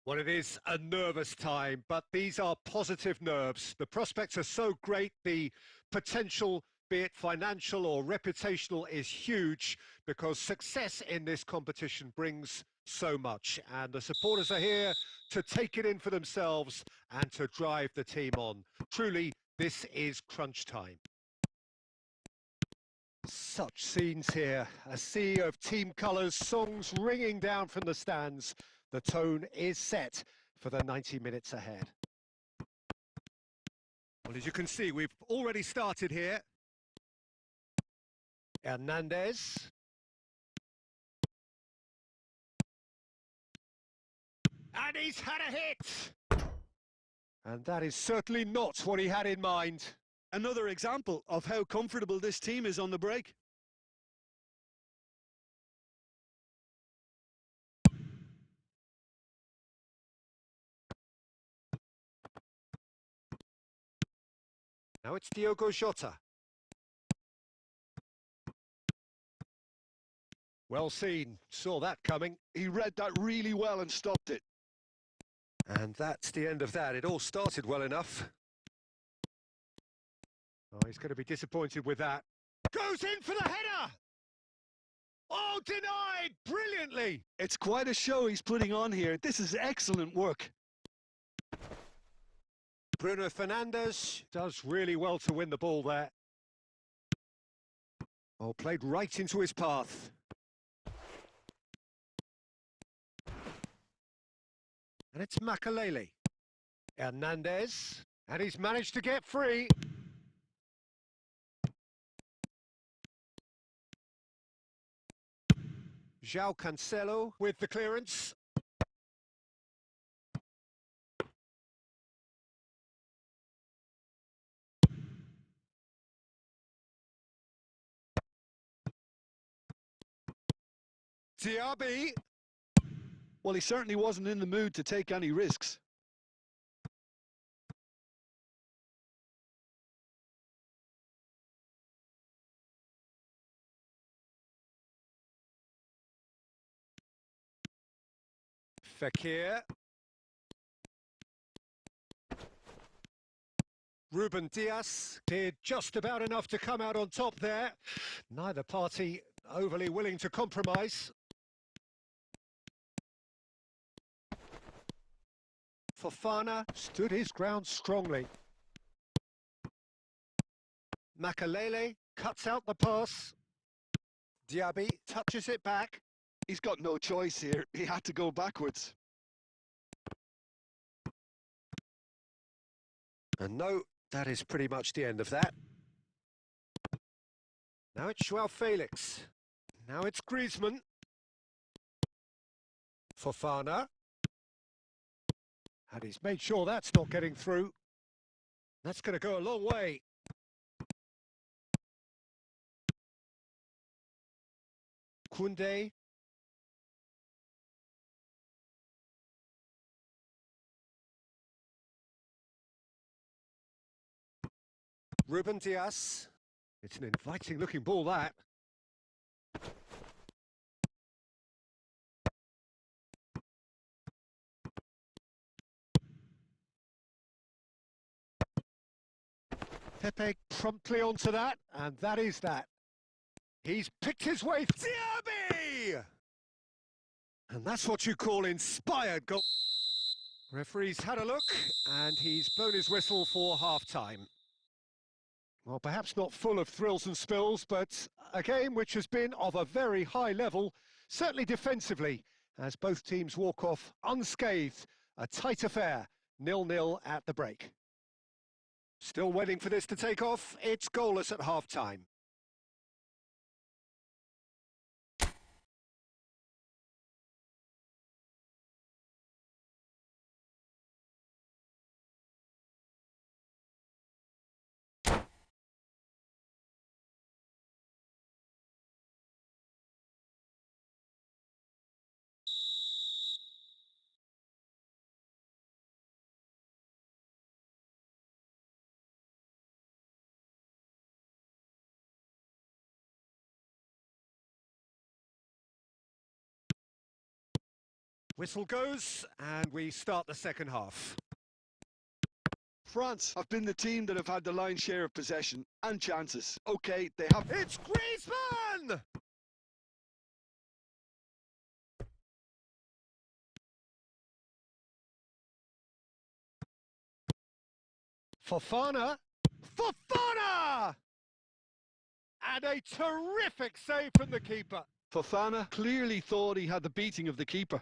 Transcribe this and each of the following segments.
Well, it is a nervous time, but these are positive nerves. The prospects are so great. The potential, be it financial or reputational, is huge because success in this competition brings so much. And the supporters are here to take it in for themselves and to drive the team on. Truly, this is crunch time. Such scenes here, a sea of team colours, songs ringing down from the stands. The tone is set for the 90 minutes ahead. Well, as you can see, we've already started here. Hernandez. And he's had a hit! And that is certainly not what he had in mind. Another example of how comfortable this team is on the break. Now it's Diogo Jota. Well seen, saw that coming. He read that really well and stopped it. And that's the end of that. It all started well enough. Oh, he's going to be disappointed with that. Goes in for the header! Oh, denied brilliantly! It's quite a show he's putting on here. This is excellent work. Bruno Fernandes does really well to win the ball there. Oh, played right into his path. And it's Makalele. Hernandez. And he's managed to get free. João Cancelo with the clearance. Diaby. Well, he certainly wasn't in the mood to take any risks. Fekir. Ruben Dias did just about enough to come out on top there. Neither party overly willing to compromise. Fofana stood his ground strongly. Makalele cuts out the pass. Diaby touches it back. He's got no choice here. He had to go backwards. And no, that is pretty much the end of that. Now it's João Felix. Now it's Griezmann. Fofana. And he's made sure that's not getting through. That's going to go a long way. Koundé. Ruben Dias. It's an inviting looking ball, that. Pepe promptly onto that, and that is that. He's picked his way. Diaby! And that's what you call inspired goal. Referee's had a look, and he's blown his whistle for half-time. Well, perhaps not full of thrills and spills, but a game which has been of a very high level, certainly defensively, as both teams walk off unscathed. A tight affair, 0-0 at the break. Still waiting for this to take off. It's goalless at half-time. Whistle goes, and we start the second half. France have been the team that have had the lion's share of possession and chances. Okay, they have... It's Griezmann! Fofana! Fofana! And a terrific save from the keeper. Fofana clearly thought he had the beating of the keeper.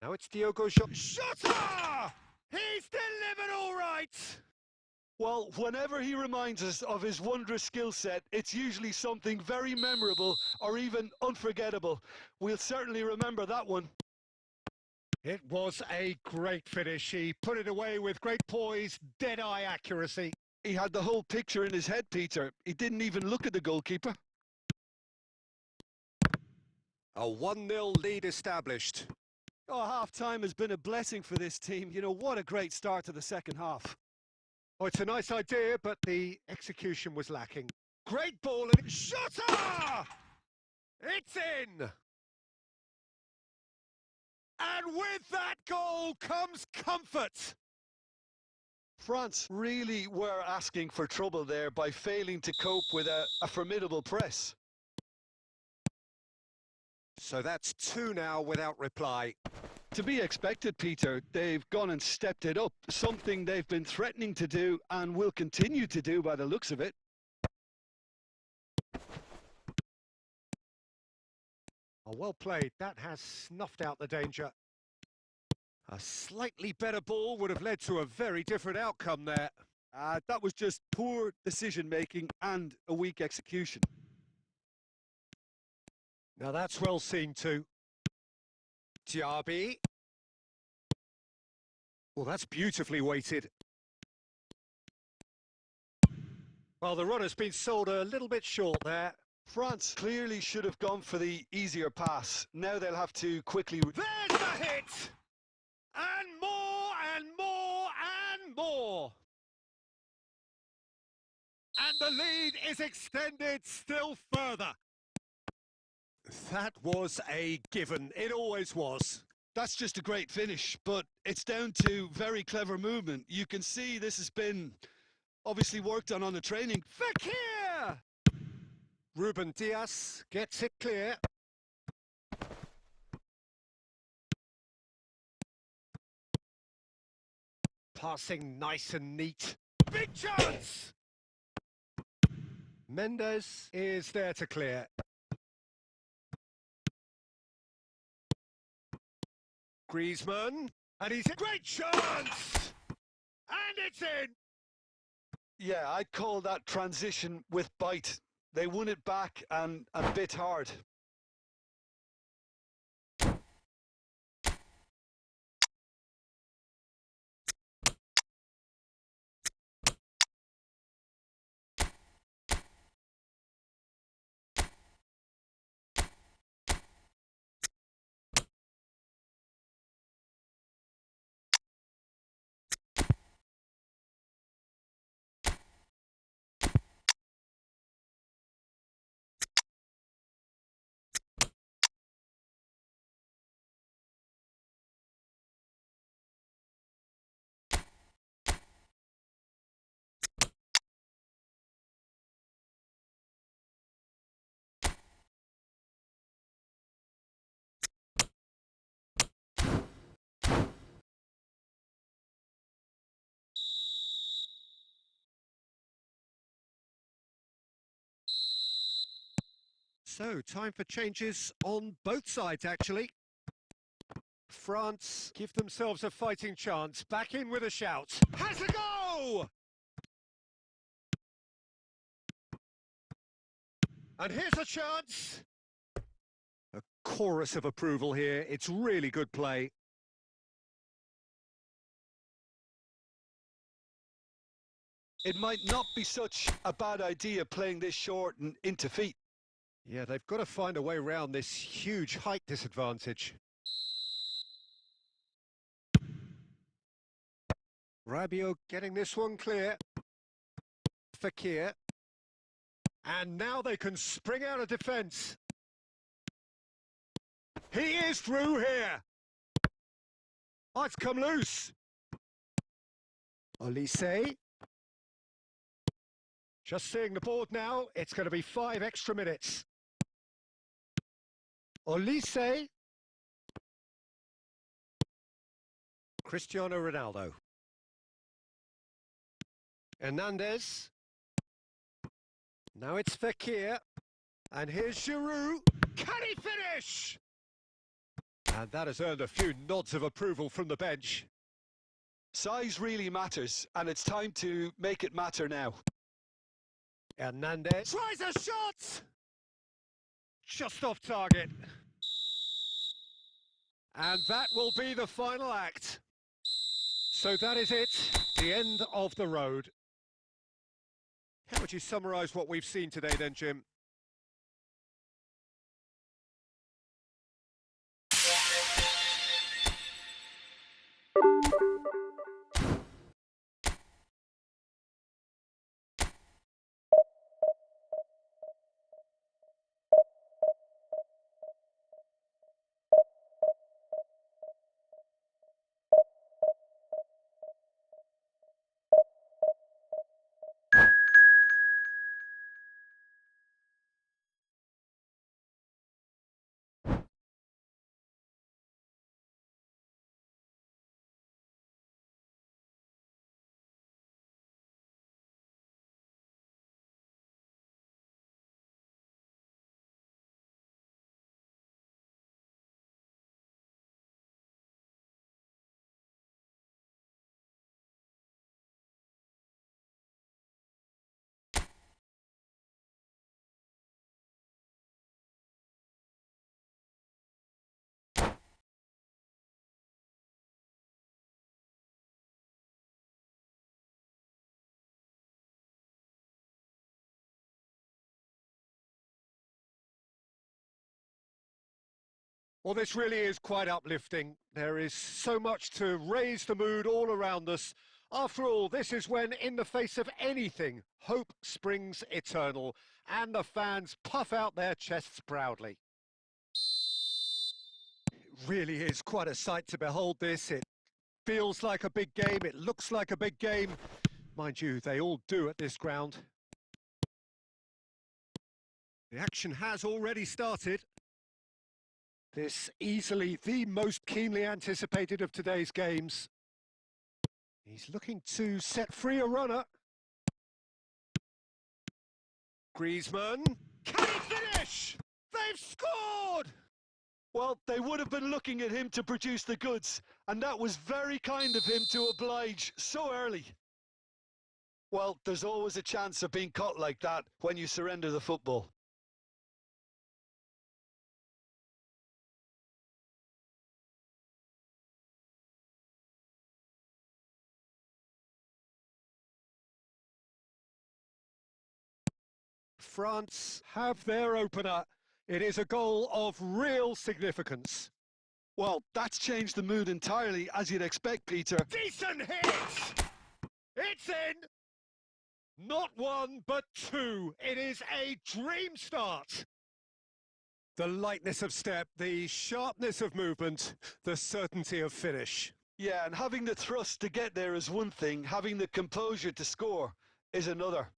Now it's Diogo Jota! He's delivered all right! Well, whenever he reminds us of his wondrous skill set, it's usually something very memorable or even unforgettable. We'll certainly remember that one. It was a great finish. He put it away with great poise, dead-eye accuracy. He had the whole picture in his head, Peter. He didn't even look at the goalkeeper. A 1-0 lead established. Oh, half-time has been a blessing for this team. You know, what a great start to the second half. Oh, it's a nice idea, but the execution was lacking. Great ball and Jota! It's in! And with that goal comes comfort. France really were asking for trouble there by failing to cope with a formidable press. So that's 2 now without reply. To be expected, Peter. They've gone and stepped it up, something they've been threatening to do and will continue to do by the looks of it. Oh, well played. That has snuffed out the danger. A slightly better ball would have led to a very different outcome there. That was just poor decision-making and a weak execution. Now that's well seen too. Diaby. Well, that's beautifully weighted. Well, the runner's been sold a little bit short there. France clearly should have gone for the easier pass. Now they'll have to quickly... There's the hit! And more, and more, and more! And the lead is extended still further. That was a given. It always was. That's just a great finish, but it's down to very clever movement. You can see this has been obviously worked on the training. Fekir! Ruben Diaz gets it clear. Passing nice and neat. Big chance! Mendes is there to clear. Griezmann, and he's a great chance! And it's in! Yeah, I'd call that transition with bite. They won it back and bit hard. So, time for changes on both sides, actually. France give themselves a fighting chance. Back in with a shout. Has a go! And here's a chance. A chorus of approval here. It's really good play. It might not be such a bad idea playing this short and into feet. Yeah, they've got to find a way around this huge height disadvantage. Rabiot getting this one clear. Fekir. And now they can spring out of defence. He is through here. Oh, it's come loose. Olise. Just seeing the board now, it's going to be 5 extra minutes. Olise. Cristiano Ronaldo. Hernandez. Now it's Fekir. And here's Giroud. Can he finish? And that has earned a few nods of approval from the bench. Size really matters, and it's time to make it matter now. Hernandez tries a shot! Just off target. And that will be the final act. So that is it, the end of the road. How would you summarise what we've seen today then, Jim? Well, this really is quite uplifting. There is so much to raise the mood all around us. After all, this is when, in the face of anything, hope springs eternal, and the fans puff out their chests proudly. It really is quite a sight to behold this. It feels like a big game, it looks like a big game. Mind you, they all do at this ground. The action has already started. This easily the most keenly anticipated of today's games. He's looking to set free a runner. Griezmann. Can he finish? They've scored! Well, they would have been looking at him to produce the goods, and that was very kind of him to oblige so early. Well, there's always a chance of being caught like that when you surrender the football. France have their opener. It is a goal of real significance. Well, that's changed the mood entirely, as you'd expect, Peter. Decent hit! It's in! Not one, but two. It is a dream start. The lightness of step, the sharpness of movement, the certainty of finish. Yeah, and having the thrust to get there is one thing, having the composure to score is another.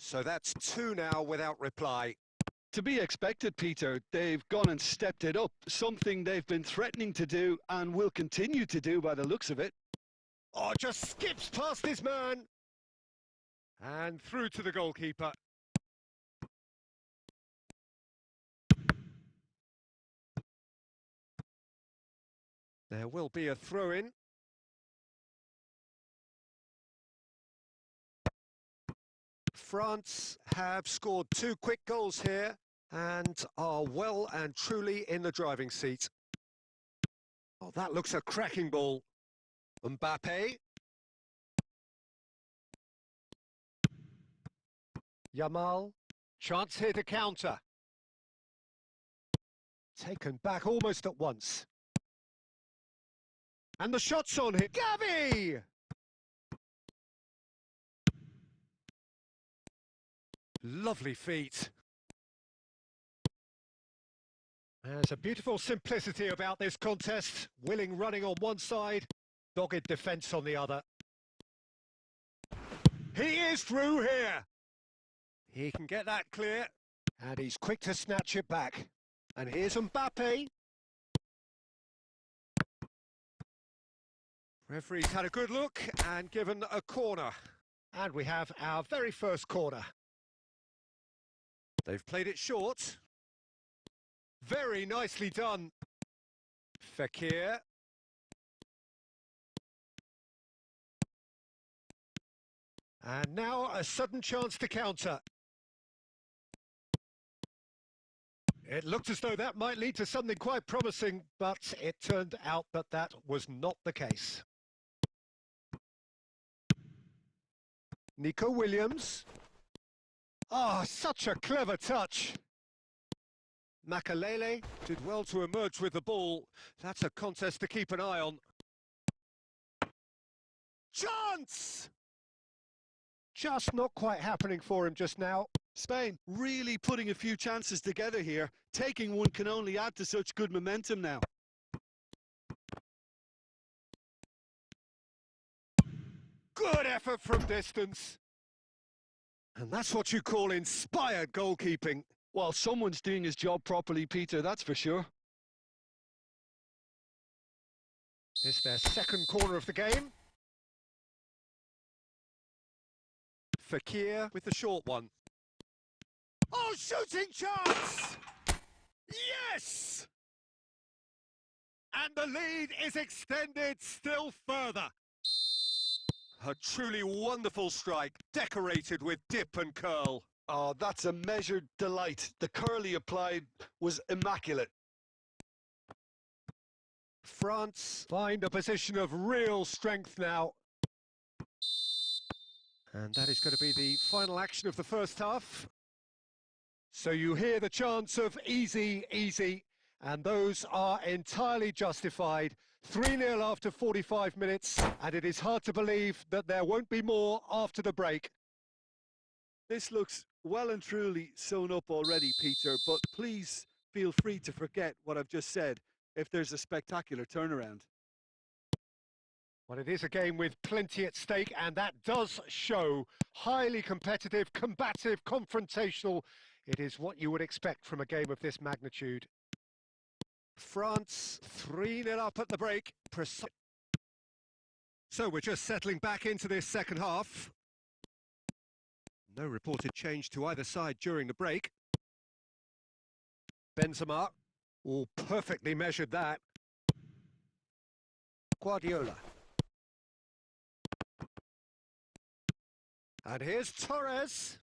So that's two now without reply. To be expected, Peter. They've gone and stepped it up, something they've been threatening to do and will continue to do by the looks of it. Oh, just skips past his man. And through to the goalkeeper. There will be a throw-in. France have scored 2 quick goals here and are well and truly in the driving seat. Oh, that looks a cracking ball. Mbappe. Yamal. Chance here to counter. Taken back almost at once. And the shot's on here. Gavi! Lovely feet. There's a beautiful simplicity about this contest. Willing running on one side, dogged defence on the other. He is through here. He can get that clear. And he's quick to snatch it back. And here's Mbappe. Referee's had a good look and given a corner. And we have our very first corner. They've played it short. Very nicely done. Fekir. And now a sudden chance to counter. It looked as though that might lead to something quite promising, but it turned out that that was not the case. Nico Williams. Ah, such a clever touch. Makalele did well to emerge with the ball. That's a contest to keep an eye on. Chance! Just not quite happening for him just now. Spain really putting a few chances together here. Taking one can only add to such good momentum now. Good effort from distance. And that's what you call inspired goalkeeping. Well, someone's doing his job properly, Peter, that's for sure. It's their second corner of the game. Fekir with the short one. Oh, shooting chance! Yes! And the lead is extended still further. A truly wonderful strike, decorated with dip and curl. Oh, that's a measured delight. The curl he applied was immaculate. France find a position of real strength now. And that is going to be the final action of the first half. So you hear the chants of easy, easy, and those are entirely justified. 3-0 after 45 minutes, and it is hard to believe that there won't be more after the break. This looks well and truly sewn up already, Peter, but please feel free to forget what I've just said if there's a spectacular turnaround. Well, it is a game with plenty at stake, and that does show. Highly competitive, combative, confrontational. It is what you would expect from a game of this magnitude. France 3-0 up at the break. So we're just settling back into this second half. No reported change to either side during the break. Benzema, all perfectly measured that. Guardiola. And here's Torres.